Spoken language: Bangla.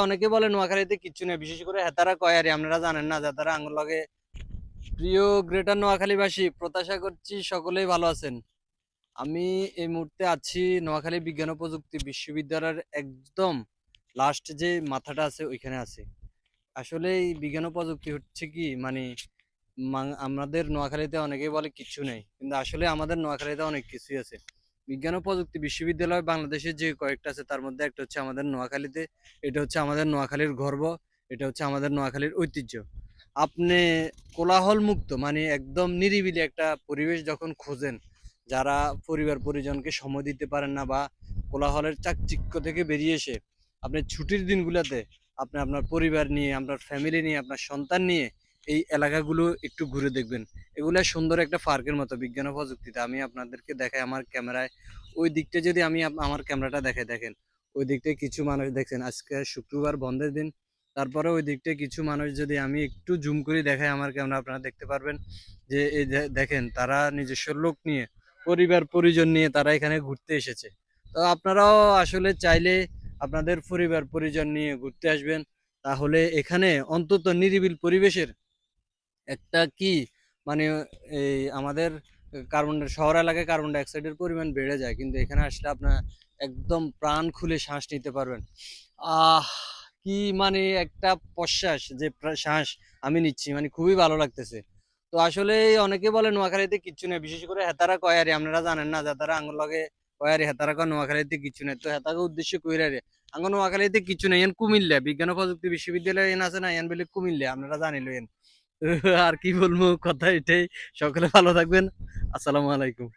অনেকে বলে নোয়াখালীতে কিচ্ছু নেই, বিশেষ করে হেতারা কয় আরে আপনারা জানেন না যাতারা আঙ্গুর লগে। প্রিয় গ্রেটার নোয়াখালীবাসী, প্রত্যাশা করছি সকলেই ভালো আছেন। আমি এই মুহূর্তে আছি নোয়াখালী বিজ্ঞান ও প্রযুক্তি বিশ্ববিদ্যালয়ের একদম লাস্ট যে মাথাটা আছে ওইখানে আছে। আসলে এই বিজ্ঞান ও প্রযুক্তি হচ্ছে কি মানে আমাদের নোয়াখালীতে অনেকেই বলে কিচ্ছু নেই, কিন্তু আসলে আমাদের নোয়াখালীতে অনেক কিছুই আছে। বিজ্ঞান ও প্রযুক্তি বিশ্ববিদ্যালয় বাংলাদেশের যে কয়েকটা আছে তার মধ্যে একটা হচ্ছে আমাদের নোয়াখালীতে। এটা হচ্ছে আমাদের নোয়াখালীর গর্ব, এটা হচ্ছে আমাদের নোয়াখালীর ঐতিহ্য। আপনি কোলাহল মুক্ত মানে একদম নিরিবিলি একটা পরিবেশ যখন খোঁজেন, যারা পরিবার পরিজনকে সময় দিতে পারেন না বা কোলাহলের চাকচিক্য থেকে বেরিয়ে এসে আপনি ছুটির দিনগুলোতে আপনি আপনার পরিবার নিয়ে, আপনার ফ্যামিলি নিয়ে, আপনার সন্তান নিয়ে এই এলাকাগুলো একটু ঘুরে দেখবেন। এগুলা সুন্দর একটা পার্কের মতো বিজ্ঞান ও প্রযুক্তিতে। আমি আপনাদেরকে দেখাই আমার ক্যামেরায়। ওই দিকটা যদি আমি আমার ক্যামেরাটা দেখাই, দেখেন ওই দিকটায় কিছু মানুষ দেখছেন, আজকে শুক্রবার বন্ধের দিন। তারপরে ওই দিকটায় কিছু মানুষ যদি আমি একটু জুম করে দেখাই আমার ক্যামেরা, আপনারা দেখতে পারবেন যে এই দেখেন তারা নিজস্ব লোক নিয়ে, পরিবার পরিজন নিয়ে তারা এখানে ঘুরতে এসেছে। তো আপনারাও আসলে চাইলে আপনাদের পরিবার পরিজন নিয়ে ঘুরতে আসবেন। তাহলে এখানে অন্তত নিরিবিল পরিবেশের একটা কি মানে এই আমাদের শহর এলাকায় কার্বন ডাই অক্সাইডের পরিমাণ বেড়ে যায়, কিন্তু এখানে আসলে আপনার একদম প্রাণ খুলে শ্বাস নিতে পারবেন। আহ কি মানে একটা প্রশ্বাস যে শ্বাস আমি নিচ্ছি, মানে খুবই ভালো লাগতেছে। তো আসলে অনেকে বলে নোয়াখালীতে কিচ্ছু নেই, বিশেষ করে হেতারা কয় আরে আপনারা জানেন না যাতারা আঙ্গুর লগে কয় আরে হেতারা কয় নোয়াখালীতে কিচ্ছু নেই। তো হেতাকে উদ্দেশ্য কইরা রে আঙ্গুর নোয়াখালীতে কিচ্ছু নেই, এন কুমিল্লা বিজ্ঞান ও প্রযুক্তি বিশ্ববিদ্যালয় এন আছে না, এন বলে কুমিল্লা আপনারা জানিলেন। আর কি বলবো, কথা এটাই। সকলে ভালো থাকবেন। আসসালামু আলাইকুম।